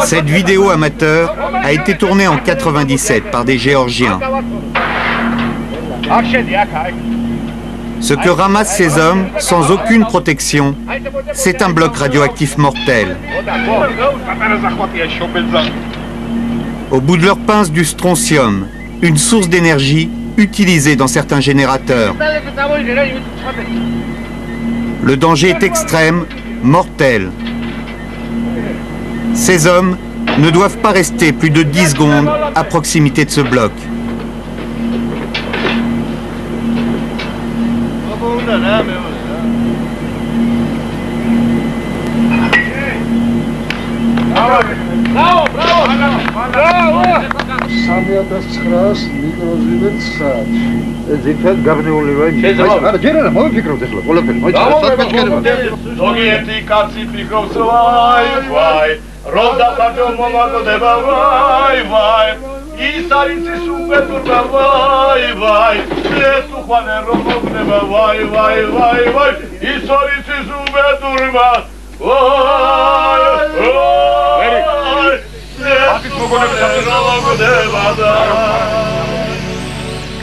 Cette vidéo amateur a été tournée en 97 par des Géorgiens. Ce que ramassent ces hommes, sans aucune protection, c'est un bloc radioactif mortel. Au bout de leur pince, du strontium, une source d'énergie utilisée dans certains générateurs. Le danger est extrême, mortel. Ces hommes ne doivent pas rester plus de 10 secondes à proximité de ce bloc.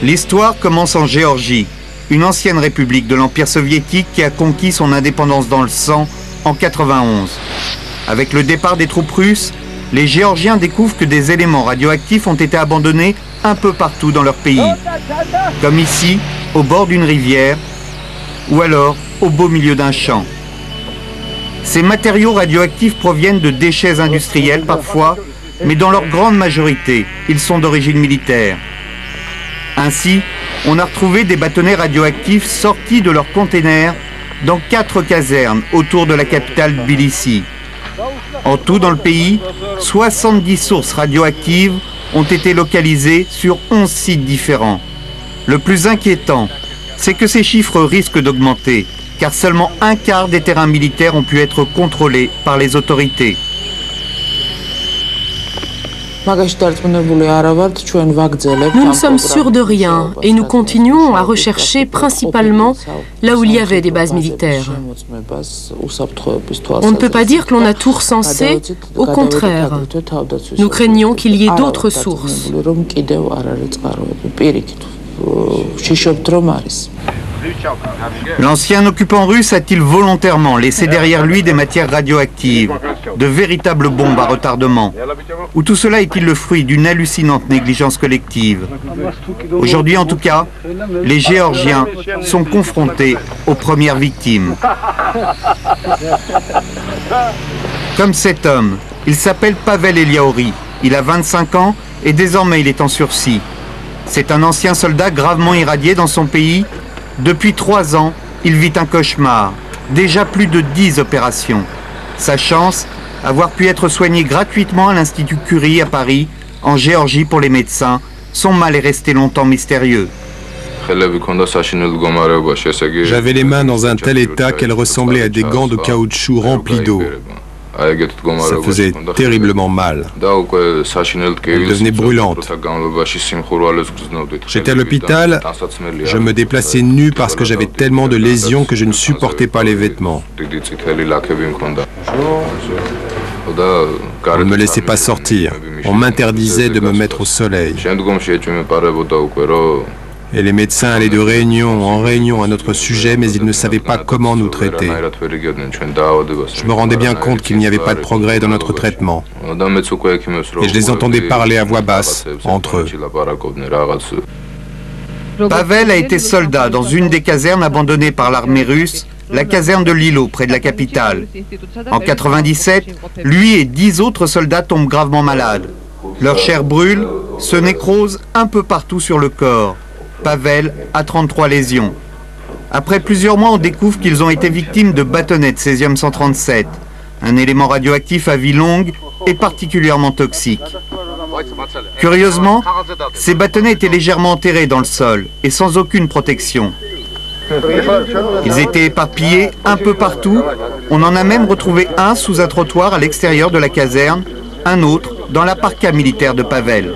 L'histoire commence en Géorgie, une ancienne république de l'Empire soviétique qui a conquis son indépendance dans le sang en 91. Avec le départ des troupes russes, les Géorgiens découvrent que des éléments radioactifs ont été abandonnés un peu partout dans leur pays, comme ici, au bord d'une rivière, ou alors au beau milieu d'un champ. Ces matériaux radioactifs proviennent de déchets industriels parfois, mais dans leur grande majorité, ils sont d'origine militaire. Ainsi, on a retrouvé des bâtonnets radioactifs sortis de leurs containers dans 4 casernes autour de la capitale Tbilissi. En tout dans le pays, 70 sources radioactives ont été localisées sur 11 sites différents. Le plus inquiétant, c'est que ces chiffres risquent d'augmenter, car seulement un quart des terrains militaires ont pu être contrôlés par les autorités. Nous ne sommes sûrs de rien et nous continuons à rechercher principalement là où il y avait des bases militaires. On ne peut pas dire que l'on a tout recensé, au contraire. Nous craignons qu'il y ait d'autres sources. L'ancien occupant russe a-t-il volontairement laissé derrière lui des matières radioactives, de véritables bombes à retardement? Ou tout cela est-il le fruit d'une hallucinante négligence collective? Aujourd'hui en tout cas, les Géorgiens sont confrontés aux premières victimes. Comme cet homme, il s'appelle Pavel Eliaouri, il a 25 ans et désormais il est en sursis. C'est un ancien soldat gravement irradié dans son pays. Depuis 3 ans, il vit un cauchemar, déjà plus de 10 opérations. Sa chance, avoir pu être soigné gratuitement à l'Institut Curie à Paris, en Géorgie pour les médecins, son mal est resté longtemps mystérieux. J'avais les mains dans un tel état qu'elles ressemblaient à des gants de caoutchouc remplis d'eau. Ça faisait terriblement mal. Elle devenait brûlante. J'étais à l'hôpital, je me déplaçais nu parce que j'avais tellement de lésions que je ne supportais pas les vêtements. On ne me laissait pas sortir. On m'interdisait de me mettre au soleil. Et les médecins allaient de réunion en réunion à notre sujet, mais ils ne savaient pas comment nous traiter. Je me rendais bien compte qu'il n'y avait pas de progrès dans notre traitement. Et je les entendais parler à voix basse, entre eux. Pavel a été soldat dans une des casernes abandonnées par l'armée russe, la caserne de Lilo, près de la capitale. En 97, lui et 10 autres soldats tombent gravement malades. Leur chair brûle, se nécrose un peu partout sur le corps. Pavel a 33 lésions. Après plusieurs mois, on découvre qu'ils ont été victimes de bâtonnets de césium-137, un élément radioactif à vie longue et particulièrement toxique. Curieusement, ces bâtonnets étaient légèrement enterrés dans le sol et sans aucune protection. Ils étaient éparpillés un peu partout. On en a même retrouvé un sous un trottoir à l'extérieur de la caserne, un autre dans la parka militaire de Pavel.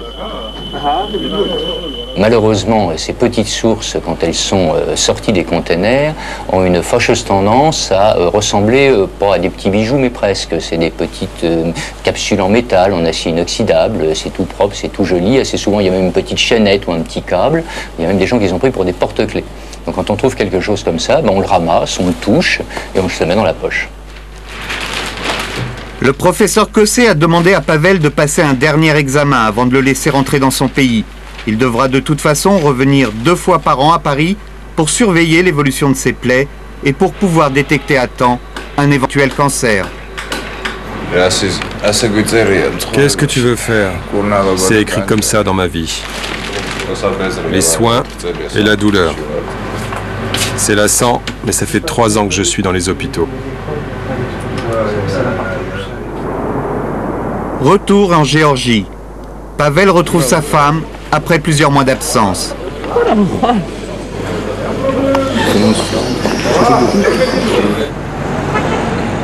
malheureusement, ces petites sources, quand elles sont sorties des containers, ont une fâcheuse tendance à ressembler, pas à des petits bijoux, mais presque. C'est des petites capsules en métal, en acier inoxydable, c'est tout propre, c'est tout joli. Assez souvent, il y a même une petite chaînette ou un petit câble. Il y a même des gens qui les ont pris pour des porte-clés. Donc quand on trouve quelque chose comme ça, on le ramasse, on le touche et on se le met dans la poche. Le professeur Cossé a demandé à Pavel de passer un dernier examen avant de le laisser rentrer dans son pays. Il devra de toute façon revenir 2 fois par an à Paris pour surveiller l'évolution de ses plaies et pour pouvoir détecter à temps un éventuel cancer. Qu'est-ce que tu veux faire? C'est écrit comme ça dans ma vie. Les soins et la douleur. C'est lassant, mais ça fait 3 ans que je suis dans les hôpitaux. Retour en Géorgie. Pavel retrouve sa femme après plusieurs mois d'absence.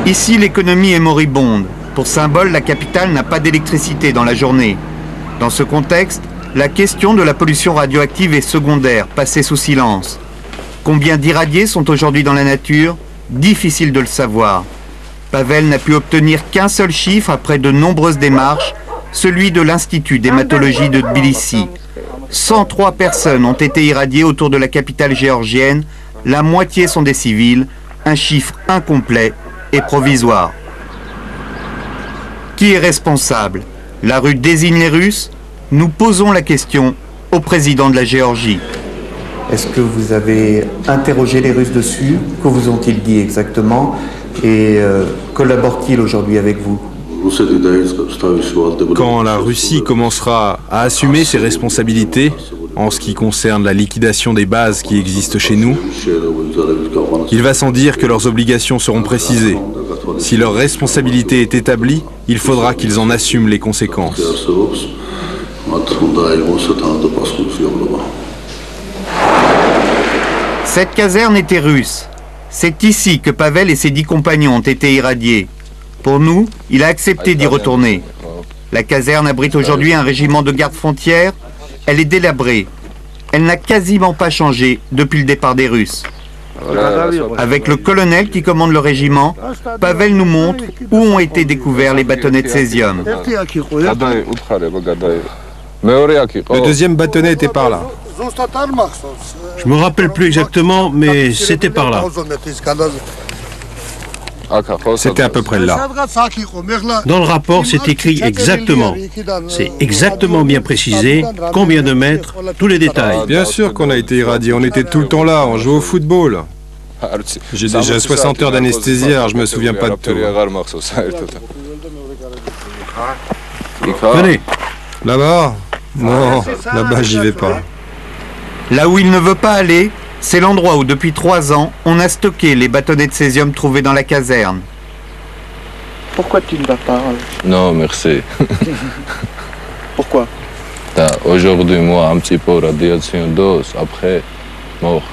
Ici, l'économie est moribonde. Pour symbole, la capitale n'a pas d'électricité dans la journée. Dans ce contexte, la question de la pollution radioactive est secondaire, passée sous silence. Combien d'irradiés sont aujourd'hui dans la nature? Difficile de le savoir. Pavel n'a pu obtenir qu'un seul chiffre après de nombreuses démarches, celui de l'Institut d'hématologie de Tbilissi. 103 personnes ont été irradiées autour de la capitale géorgienne, la moitié sont des civils, un chiffre incomplet et provisoire. Qui est responsable? La rue désigne les Russes? Nous posons la question au président de la Géorgie. Est-ce que vous avez interrogé les Russes dessus? Que vous ont-ils dit exactement? Et collabore-t-il aujourd'hui avec vous? Quand la Russie commencera à assumer ses responsabilités en ce qui concerne la liquidation des bases qui existent chez nous, il va sans dire que leurs obligations seront précisées. Si leur responsabilité est établie, il faudra qu'ils en assument les conséquences. Cette caserne était russe. C'est ici que Pavel et ses 10 compagnons ont été irradiés. Pour nous, il a accepté d'y retourner. La caserne abrite aujourd'hui un régiment de garde-frontières. Elle est délabrée. Elle n'a quasiment pas changé depuis le départ des Russes. Avec le colonel qui commande le régiment, Pavel nous montre où ont été découverts les bâtonnets de césium. Le deuxième bâtonnet était par là. Je me rappelle plus exactement, mais c'était par là. C'était à peu près là. Dans le rapport, c'est écrit exactement. C'est exactement bien précisé, combien de mètres, tous les détails. Bien sûr qu'on a été irradiés, on était tout le temps là, on jouait au football. J'ai déjà 60 heures d'anesthésiaire, je me souviens pas de tout. Venez. Là-bas? Non, là-bas j'y vais pas. Là où il ne veut pas aller, c'est l'endroit où depuis 3 ans, on a stocké les bâtonnets de césium trouvés dans la caserne. Pourquoi tu ne vas pas? Non, merci. Pourquoi? Aujourd'hui, moi, un petit peu radiation dose, après, mort.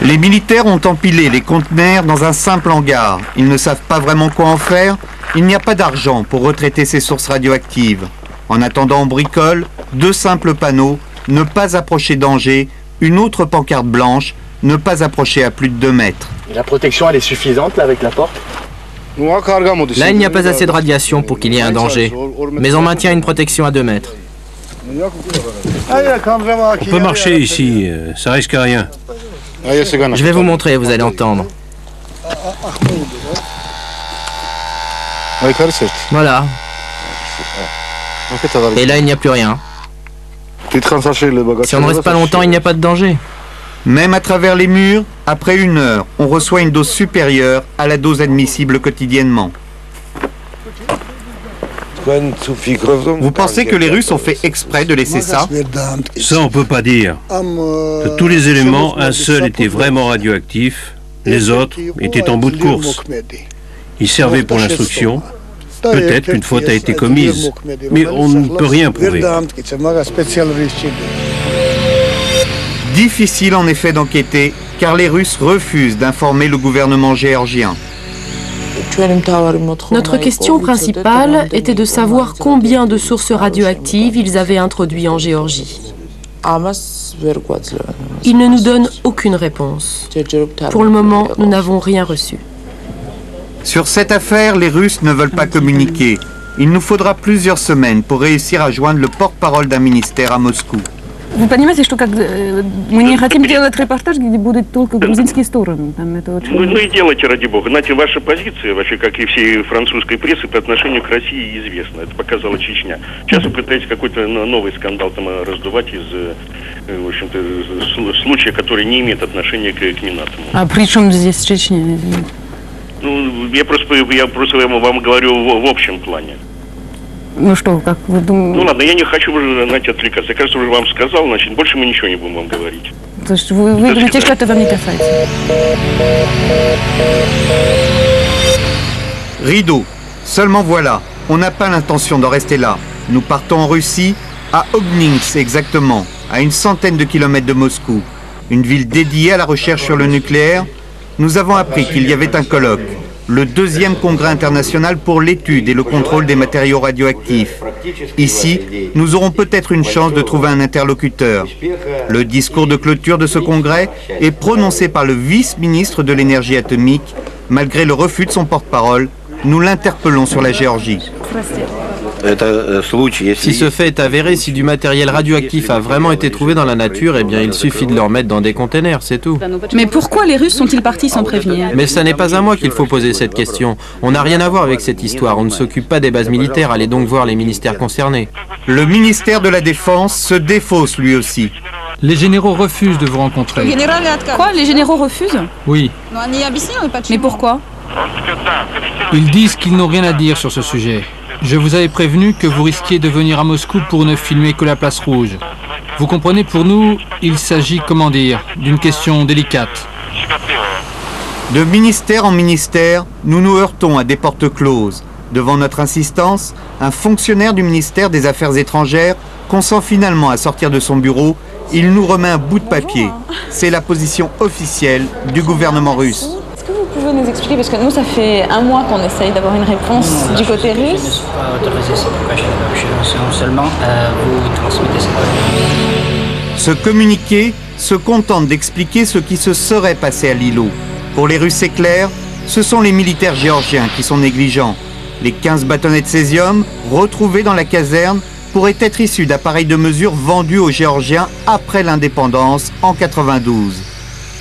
Les militaires ont empilé les conteneurs dans un simple hangar. Ils ne savent pas vraiment quoi en faire. Il n'y a pas d'argent pour retraiter ces sources radioactives. En attendant, on bricole 2 simples panneaux, ne pas approcher danger, une autre pancarte blanche, ne pas approcher à plus de 2 mètres. Et la protection, elle est suffisante là avec la porte? Là, il n'y a pas assez de radiation pour qu'il y ait un danger, mais on maintient une protection à 2 mètres. On peut marcher ici, ça risque rien. Je vais vous montrer, vous allez entendre. Voilà. Et là, il n'y a plus rien. Si on ne reste pas longtemps, il n'y a pas de danger. Même à travers les murs, après 1 heure, on reçoit une dose supérieure à la dose admissible quotidiennement. Vous pensez que les Russes ont fait exprès de laisser ça? Ça, on peut pas dire. De tous les éléments, un seul était vraiment radioactif, les autres étaient en bout de course. Ils servaient pour l'instruction. Peut-être qu'une faute a été commise, mais on ne peut rien prouver. Difficile en effet d'enquêter, car les Russes refusent d'informer le gouvernement géorgien. Notre question principale était de savoir combien de sources radioactives ils avaient introduit en Géorgie. Ils ne nous donnent aucune réponse. Pour le moment, nous n'avons rien reçu. Sur cette affaire, les Russes ne veulent pas communiquer. Il nous faudra plusieurs semaines pour réussir à joindre le porte-parole d'un ministère à Moscou. Вы понимаете, что как мы не хотим делать репортаж, где будут только грузинские стороны. Там это очень... Ну и делайте, ради бога. Знаете, ваша позиция, вообще, как и всей французской прессы, по отношению к России известна. Это показала Чечня. Сейчас вы пытаетесь какой-то новый скандал там раздувать из, в общем-то, случая, который не имеет отношения к Минатому. А при чем здесь Чечня? Ну, я просто вам говорю в общем плане. Ну что, как вы думаете? Ну ладно, я не хочу уже, знаете, отвлекаться. Я, кажется, уже вам сказал, значит, больше мы ничего не будем вам говорить. То есть вы думаете, что это вам не касается? Rideau. Seulement voilà, on n'a pas l'intention d'en rester là. Nous partons en Russie, à Obninsk exactement, à une centaine de kilomètres de Moscou. Une ville dédiée à la recherche sur le nucléaire. Nous avons appris qu'il y avait un colloque. Le 2e congrès international pour l'étude et le contrôle des matériaux radioactifs. Ici, nous aurons peut-être une chance de trouver un interlocuteur. Le discours de clôture de ce congrès est prononcé par le vice-ministre de l'énergie atomique. Malgré le refus de son porte-parole, nous l'interpellons sur la Géorgie. Si ce fait est avéré, si du matériel radioactif a vraiment été trouvé dans la nature, eh bien il suffit de le remettre dans des containers, c'est tout. Mais pourquoi les Russes sont-ils partis sans prévenir? Mais ça n'est pas à moi qu'il faut poser cette question. On n'a rien à voir avec cette histoire, on ne s'occupe pas des bases militaires, allez donc voir les ministères concernés. Le ministère de la Défense se défausse lui aussi. Les généraux refusent de vous rencontrer. Quoi? Les généraux refusent? Oui. Mais pourquoi? Ils disent qu'ils n'ont rien à dire sur ce sujet. Je vous avais prévenu que vous risquiez de venir à Moscou pour ne filmer que la place rouge. Vous comprenez, pour nous, il s'agit, comment dire, d'une question délicate. De ministère en ministère, nous nous heurtons à des portes closes. Devant notre insistance, un fonctionnaire du ministère des Affaires étrangères consent finalement à sortir de son bureau. Il nous remet un bout de papier. C'est la position officielle du gouvernement russe. Vous pouvez nous expliquer, parce que nous, ça fait un mois qu'on essaye d'avoir une réponse du côté russe. Ce communiqué se contente d'expliquer ce qui se serait passé à l'îlot. Pour les Russes, c'est clair, ce sont les militaires géorgiens qui sont négligents. Les 15 bâtonnets de césium retrouvés dans la caserne pourraient être issus d'appareils de mesure vendus aux Géorgiens après l'indépendance en 92.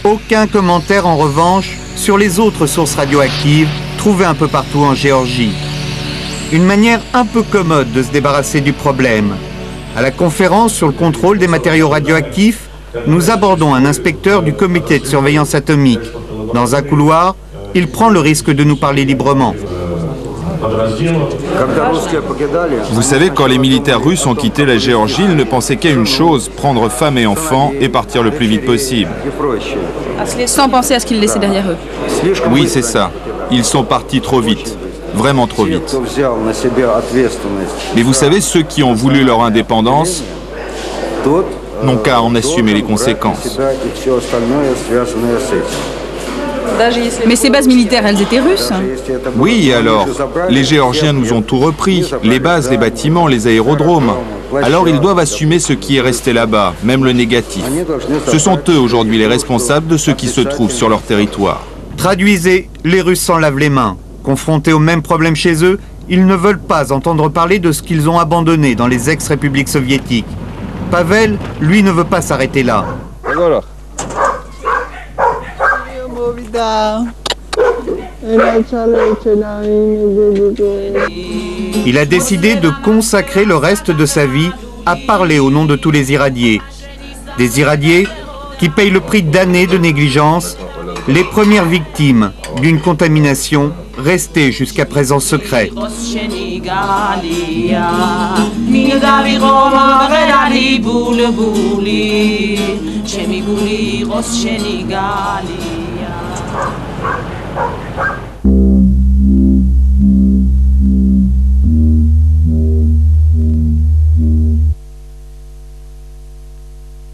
Aucun commentaire en revanche sur les autres sources radioactives trouvées un peu partout en Géorgie. Une manière un peu commode de se débarrasser du problème. À la conférence sur le contrôle des matériaux radioactifs, nous abordons un inspecteur du comité de surveillance atomique. Dans un couloir, il prend le risque de nous parler librement. Vous savez, quand les militaires russes ont quitté la Géorgie, ils ne pensaient qu'à une chose, prendre femmes et enfants et partir le plus vite possible. Sans penser à ce qu'ils laissaient derrière eux. Oui, c'est ça. Ils sont partis trop vite. Vraiment trop vite. Mais vous savez, ceux qui ont voulu leur indépendance n'ont qu'à en assumer les conséquences. Mais ces bases militaires, elles étaient russes? Oui, et alors? Les Géorgiens nous ont tout repris. Les bases, les bâtiments, les aérodromes. Alors ils doivent assumer ce qui est resté là-bas, même le négatif. Ce sont eux aujourd'hui les responsables de ce qui se trouve sur leur territoire. Traduisez, les Russes s'en lavent les mains. Confrontés au même problème chez eux, ils ne veulent pas entendre parler de ce qu'ils ont abandonné dans les ex-républiques soviétiques. Pavel, lui, ne veut pas s'arrêter là. Il a décidé de consacrer le reste de sa vie à parler au nom de tous les irradiés. Des irradiés qui payent le prix d'années de négligence, les premières victimes d'une contamination restée jusqu'à présent secrète.